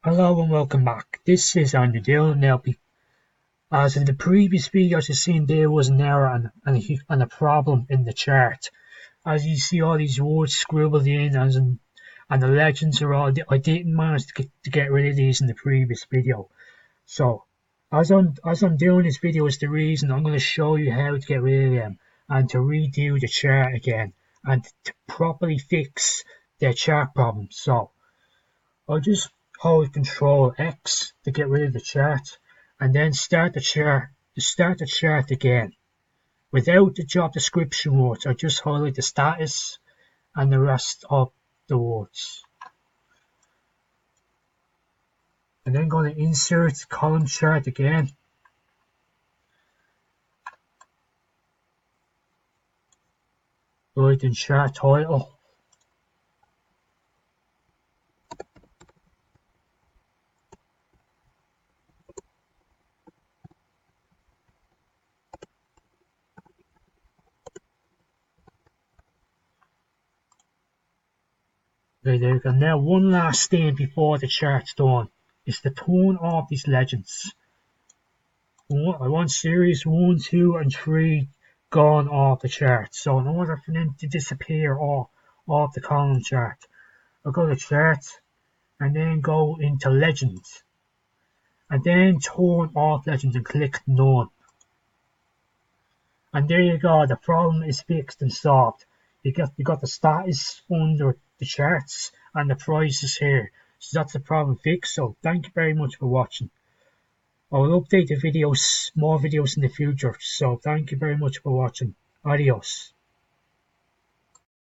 Hello and welcome back. This is Andrew Dillon. As in the previous videos you've seen, there was an error and a problem in the chart. As you see all these words scribbled in and the legends are all, I didn't manage to get rid of these in the previous video. So as I'm doing this video is the reason I'm going to show you how to get rid of them and to redo the chart again and to properly fix their chart problem. So I'll just hold Control X to get rid of the chart and then start the chart again. Without the job description words, I just highlight the status and the rest of the words. And then going to insert column chart again. Write in chart title. Right, there we go. Now one last thing before the chart's done is to turn off these legends. I want series 1, 2 and 3 gone off the chart. So in order for them to disappear off the column chart, I'll go to chart and then go into legends and then turn off legends and click none. And there you go, the problem is fixed and solved. You got the status under the charts and the prices here. So that's the problem fixed. So thank you very much for watching. I will update the videos, more videos in the future. So thank you very much for watching. Adios.